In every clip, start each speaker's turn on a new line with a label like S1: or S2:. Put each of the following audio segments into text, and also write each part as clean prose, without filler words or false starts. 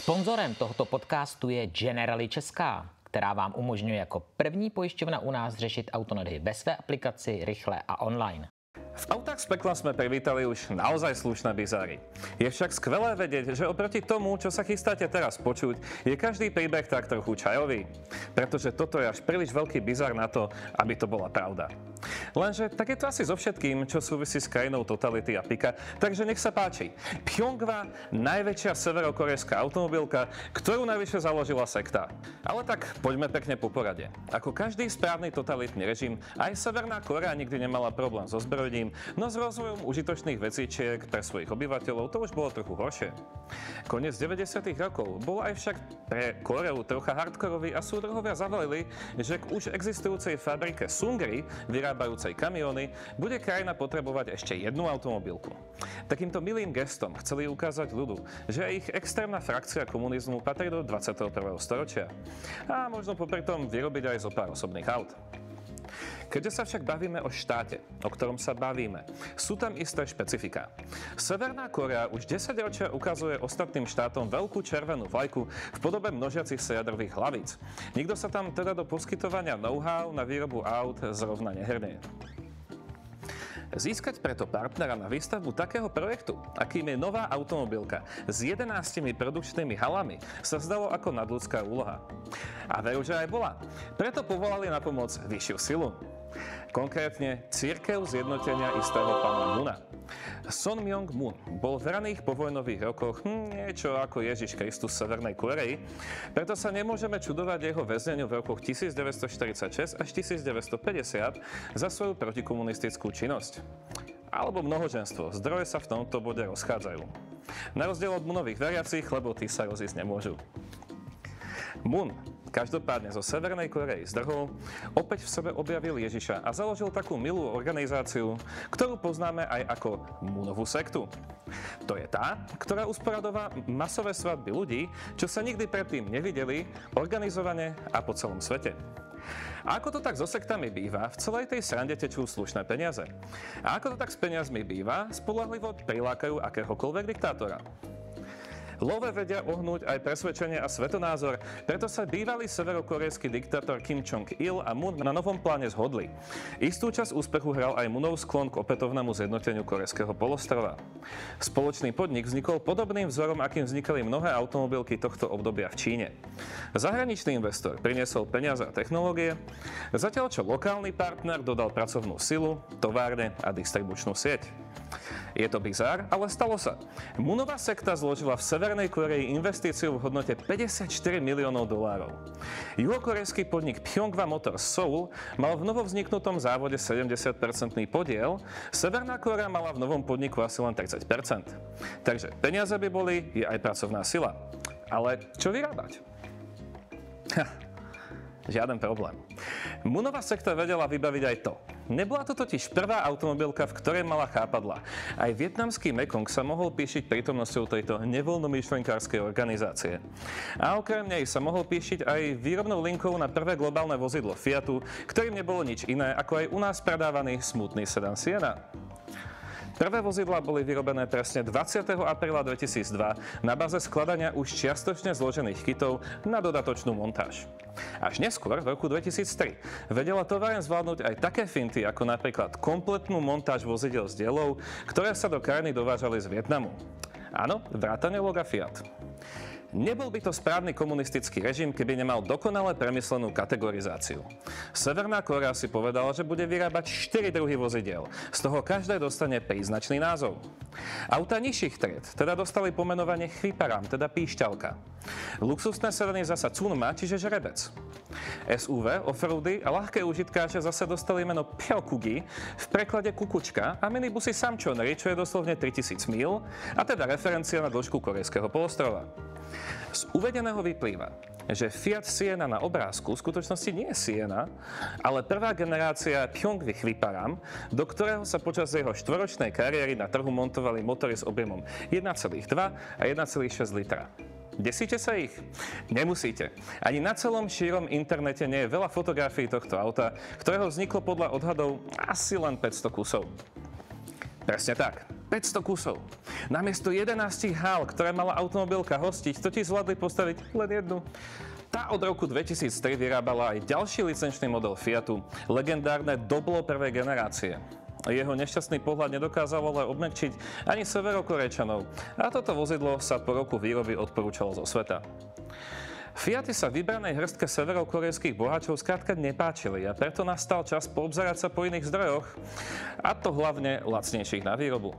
S1: Sponzorem tohoto podcastu je Generali Česká, která vám umožňuje jako první pojišťovna u nás řešit autonehody ve své aplikaci, rychle a online.
S2: V autách z pekla sme privítali už naozaj slušné bizáry. Je však skvelé vedieť, že oproti tomu, čo sa chystáte teraz počuť, je každý príbeh tak trochu čajový. Pretože toto je až príliš veľký bizár na to, aby to bola pravda. Lenže tak je to asi so všetkým, čo súvisí s krajinou totality a pika, takže nech sa páči. Pyeongwa, najväčšia severokorejská automobilka, ktorú najvyššie založila sekta. Ale tak poďme pekne po porade. Ako každý správny totalitný režim, aj Severná Kórea nikdy nemala problém so zbrojením, no s rozvojom užitočných vecičiek pre svojich obyvateľov to už bolo trochu horšie. Koniec 90. rokov bol aj však pre Kóreu trocha hardkorový a súdruhovia zavelili, že k už existujúcej fabrike Sungri, vyrábajúcej kamióny, bude krajina potrebovať ešte jednu automobilku. Takýmto milým gestom chceli ukázať ľudu, že ich extrémna frakcia komunizmu patrí do 21. storočia. A možno popri tom vyrobiť aj zo pár osobných aut. Keďže sa však bavíme o štáte, o ktorom sa bavíme, sú tam isté špecifiká. Severná Kórea už 10 ročia ukazuje ostatným štátom veľkú červenú vlajku v podobe množiacich sa jadrových hlavíc. Nikto sa tam teda do poskytovania know-how na výrobu aut zrovna nehrnie. Získať preto partnera na výstavbu takého projektu, akým je nová automobilka s 11 produkčnými halami, sa zdalo ako nadľudská úloha. A veru, že aj bola. Preto povolali na pomoc vyššiu silu. Konkrétne Cirkev zjednotenia istého pána Moona. Son Myung-moon bol v raných povojnových rokoch niečo ako Ježiš Kristus Severnej Kórei, preto sa nemôžeme čudovať jeho väzneniu v rokoch 1946 až 1950 za svoju protikomunistickú činnosť. Alebo mnohoženstvo, zdroje sa v tomto bode rozchádzajú. Na rozdiel od Moonových veriacich, lebo tí sa rozísť nemôžu. Moon každopádne zo Severnej Kórey zdrhol, opäť v sebe objavil Ježiša a založil takú milú organizáciu, ktorú poznáme aj ako Moonovú sektu. To je tá, ktorá usporadová masové svadby ľudí, čo sa nikdy predtým nevideli, organizovane a po celom svete. A ako to tak so sektami býva, v celej tej srande tečú slušné peniaze. A ako to tak s peniazmi býva, spoľahlivo prilákajú akéhokoľvek diktátora. Love vedia ohnúť aj presvedčenie a svetonázor, preto sa bývalý severokorejský diktátor Kim Jong-il a Moon na novom pláne zhodli. Istú časť úspechu hral aj Moonov sklon k opätovnému zjednoteniu korejského polostrova. Spoločný podnik vznikol podobným vzorom, akým vznikali mnohé automobilky tohto obdobia v Číne. Zahraničný investor priniesol peniaze a technológie, zatiaľ čo lokálny partner dodal pracovnú silu, továrne a distribučnú sieť. Je to bizár, ale stalo sa. Moonová sekta zložila v Severnej Kórei investíciu v hodnote 54 miliónov dolárov. Juhokorejský podnik Pyeongwa Motors Seoul mal v novovzniknutom závode 70% podiel, Severná Kórea mala v novom podniku asi len 30%. Takže peniaze by boli, je aj pracovná sila. Ale čo vyrábať? Žiaden problém. Moonová sekta vedela vybaviť aj to. Nebola to totiž prvá automobilka, v ktorej mala chápadlá. Aj vietnamský Mekong sa mohol píšiť prítomnosťou tejto nevoľnomyšlenkárskej organizácie. A okrem nej sa mohol píšiť aj výrobnou linkou na prvé globálne vozidlo Fiatu, ktorým nebolo nič iné ako aj u nás predávaný smutný sedan Siena. Prvé vozidlá boli vyrobené presne 20. apríla 2002 na báze skladania už čiastočne zložených kitov na dodatočnú montáž. Až neskôr, v roku 2003, vedela továren zvládnuť aj také finty, ako napríklad kompletnú montáž vozidiel z dielov, ktoré sa do krajiny dovážali z Vietnamu. Áno, vrátane loga Fiat. Nebol by to správny komunistický režim, keby nemal dokonale premyslenú kategorizáciu. Severná Kórea si povedala, že bude vyrábať 4 druhy vozidiel. Z toho každé dostane príznačný názov. Autá nižších tried teda dostali pomenovanie Chviparam, teda píšťalka. Luxusné sedany zasa Cunma, čiže žrebec. SUV, offroady a ľahké užitkáče zase dostali meno Pyeongkugi, v preklade kukučka, a minibusy Samcheonri, čo je doslovne 3000 míl, a teda referencia na dĺžku korejského polostrova. Z uvedeného vyplýva, že Fiat Siena na obrázku v skutočnosti nie je Siena, ale prvá generácia Pyeongwi Chviparam, do ktorého sa počas jeho štvoročnej kariéry na trhu montovali motory s objemom 1,2 a 1,6 litra. Desíte sa ich? Nemusíte. Ani na celom šírom internete nie je veľa fotografií tohto auta, ktorého vzniklo podľa odhadov asi len 500 kusov. Presne tak. 500 kusov. Namiesto 11 hál, ktoré mala automobilka hostiť, totiž zvládli postaviť len jednu. Tá od roku 2003 vyrábala aj ďalší licenčný model Fiatu, legendárne Doblo prvej generácie. Jeho nešťastný pohľad nedokázal ale obmekčiť ani Severokorejčanov a toto vozidlo sa po roku výroby odporúčalo zo sveta. Fiaty sa vybranej hrstke severokorejských boháčov skrátka nepáčili a preto nastal čas poobzerať sa po iných zdrojoch, a to hlavne lacnejších na výrobu.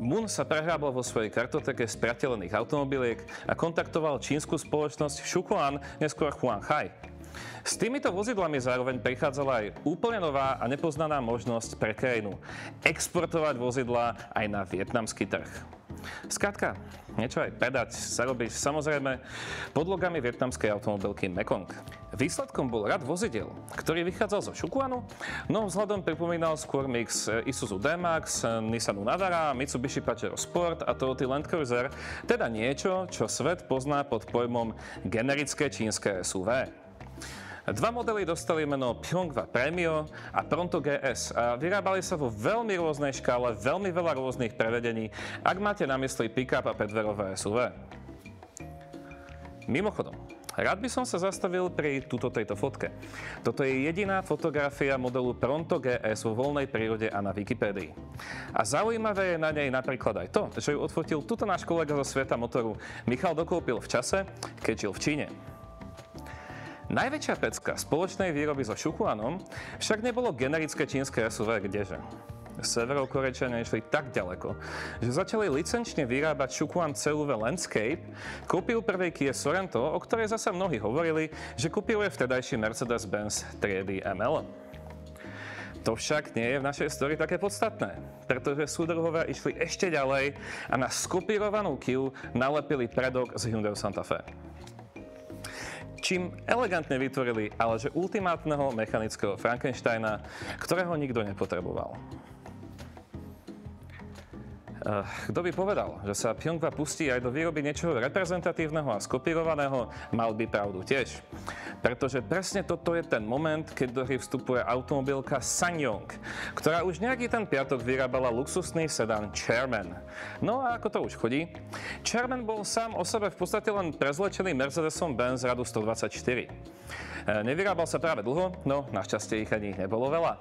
S2: Moon sa prehrábal vo svojej kartoteke spriateľených automobiliek a kontaktoval čínsku spoločnosť Shukuan, neskôr Huanghai. S týmito vozidlami zároveň prichádzala aj úplne nová a nepoznaná možnosť pre krajinu exportovať vozidlá aj na vietnamský trh. Skrátka, niečo aj predať, zarobiť, samozrejme pod logami vietnamskej automobilky Mekong. Výsledkom bol rad vozidel, ktorý vychádzal zo Shukuanu, no vzhľadom pripomínal skôr mix Isuzu D-Max, Nissanu Navara, Mitsubishi Pajero Sport a Toyota Land Cruiser, teda niečo, čo svet pozná pod pojmom generické čínske SUV. Dva modely dostali meno Pyeonghwa Premio a Pronto GS a vyrábali sa vo veľmi rôznej škále, veľmi veľa rôznych prevedení, ak máte na mysli pick-up a päťdverové SUV. Mimochodom, rád by som sa zastavil pri tejto fotke. Toto je jediná fotografia modelu Pronto GS vo voľnej prírode a na Wikipédii. A zaujímavé je na nej napríklad aj to, že ju odfotil tuto náš kolega zo sveta motoru Michal Dokúpil v čase, keď žil v Číne. Najväčšia pecka spoločnej výroby so Shukuanom však nebolo generické čínske SUV, kdeže. Severokorejčania išli tak ďaleko, že začali licenčne vyrábať Shukuan CUV Landscape, kópiu prvej Kia Sorento, o ktorej zasa mnohí hovorili, že kopíruje vtedajší Mercedes-Benz triedy ML. To však nie je v našej story také podstatné, pretože súdruhovia išli ešte ďalej a na skopírovanú Kiu nalepili predok z Hyundai Santa Fe. Čím elegantne vytvorili ale že ultimátneho mechanického Frankensteina, ktorého nikto nepotreboval. Kto by povedal, že sa Pyeonghwa pustí aj do výroby niečoho reprezentatívneho a skopírovaného, mal by pravdu tiež. Pretože presne toto je ten moment, keď do hry vstupuje automobilka SsangYong, ktorá už nejaký ten piatok vyrábala luxusný sedan Chairman. No a ako to už chodí? Chairman bol sám o sebe v podstate len prezlečený Mercedesom Benz radu 124. Nevyrábal sa práve dlho, no našťastie ich ani nebolo veľa.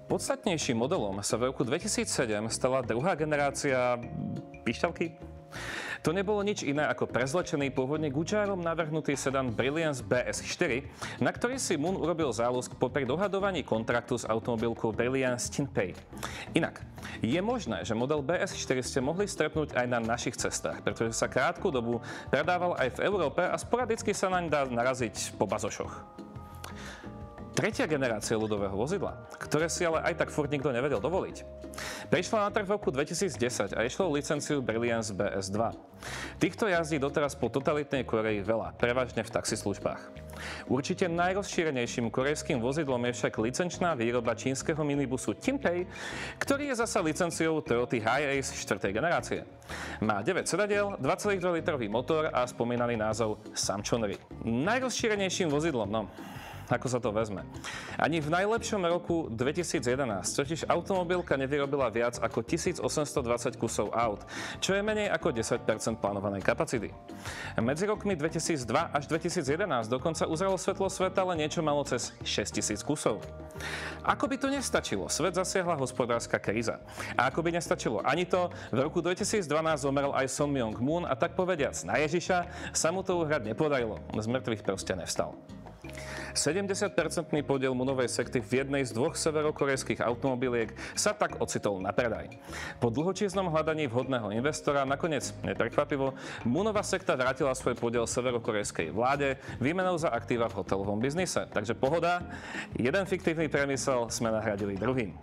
S2: Podstatnejším modelom sa v roku 2007 stala druhá generácia pišťalky. To nebolo nič iné ako prezlečený pôvodne Gujarom navrhnutý sedan Brilliance BS4, na ktorý si Moon urobil záľusk popri dohadovaní kontraktu s automobilkou Brilliance Tinpei. Inak, je možné, že model BS4 ste mohli stretnúť aj na našich cestách, pretože sa krátku dobu predával aj v Európe a sporadicky sa naň dá naraziť po bazošoch. Tretia generácia ľudového vozidla, ktoré si ale aj tak furt nikto nevedel dovoliť, prišla na trh v roku 2010 a išlo o licenciu Brilliance BS2. Týchto jazdí doteraz po totalitnej Koreji veľa, prevažne v taxislužbách. Určite najrozšírenejším korejským vozidlom je však licenčná výroba čínskeho minibusu Tinpei, ktorý je zasa licenciou Toyota Hi-Ace 4. generácie. Má 9 sedadiel, 2,2 litrový motor a spomínaný názov Samchonry. Najrozšírenejším vozidlom, ako sa to vezme. Ani v najlepšom roku 2011 totiž automobilka nevyrobila viac ako 1820 kusov aut, čo je menej ako 10% plánovanej kapacity. Medzi rokmi 2002 až 2011 dokonca uzrelo svetlo sveta len niečo malo cez 6000 kusov. Ako by to nestačilo, svet zasiahla hospodárska kríza. A ako by nestačilo ani to, v roku 2012 zomrel aj Son Myung-moon a tak povediac na Ježiša sa mu to uhrať nepodarilo, z mŕtvych proste nevstal. 70% podiel Moonovej sekty v jednej z dvoch severokorejských automobiliek sa tak ocitol na predaj. Po dlhočíznom hľadaní vhodného investora nakoniec, neprekvapivo, Moonova sekta vrátila svoj podiel severokorejskej vláde výmenou za aktíva v hotelovom biznise. Takže pohoda, jeden fiktívny priemysel sme nahradili druhým.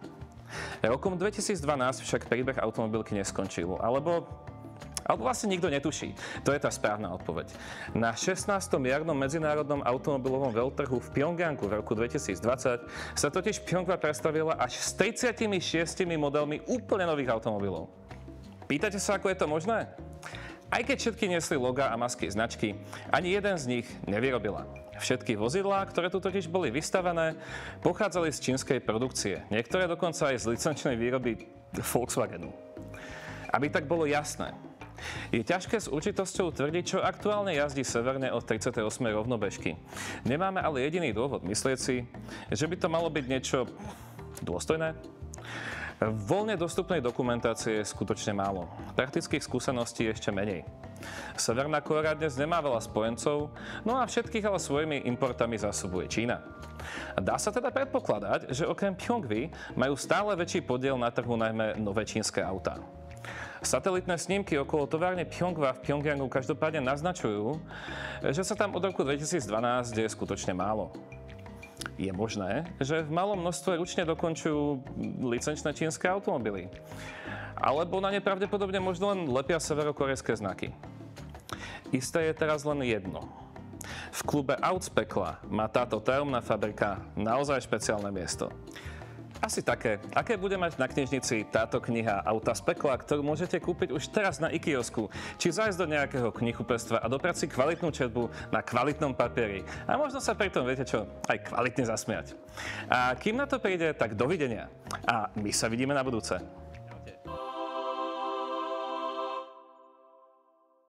S2: Rokom 2012 však príbeh automobilky neskončil, alebo vlastne nikto netuší. To je tá správna odpoveď. Na 16. jarnom medzinárodnom automobilovom veľtrhu v Pyongyangu v roku 2020 sa totiž Pyeonghwa predstavila až s 36 modelmi úplne nových automobilov. Pýtate sa, ako je to možné? Aj keď všetky nesli logá a masky značky, ani jeden z nich nevyrobila. Všetky vozidlá, ktoré tu totiž boli vystavené, pochádzali z čínskej produkcie. Niektoré dokonca aj z licenčnej výroby Volkswagenu. Aby tak bolo jasné, je ťažké s určitosťou tvrdiť, čo aktuálne jazdí severne od 38. rovnobežky. Nemáme ale jediný dôvod myslieť si, že by to malo byť niečo dôstojné. Voľne dostupnej dokumentácie je skutočne málo. Praktických skúseností ešte menej. Severná Kórea dnes nemá veľa spojencov, no a všetkých ale svojimi importami zásobuje Čína. Dá sa teda predpokladať, že okrem Pjongvi majú stále väčší podiel na trhu najmä nové čínske autá. Satelitné snímky okolo továrne Pjonghwa v Pyongyangu každopádne naznačujú, že sa tam od roku 2012 deje skutočne málo. Je možné, že v malom množstve ručne dokončujú licenčné čínske automobily. Alebo na ne pravdepodobne možno len lepia severokorejské znaky. Isté je teraz len jedno. V klube Aut z pekla má táto tajomná fabrika naozaj špeciálne miesto. Asi také, aké bude mať na knižnici táto kniha Auta z pekla, ktorú môžete kúpiť už teraz na ikiosku, či zájsť do nejakého knihkupectva a doprať si kvalitnú četbu na kvalitnom papieri. A možno sa pri tom, viete čo, aj kvalitne zasmiať. A kým na to príde, tak dovidenia. A my sa vidíme na budúce.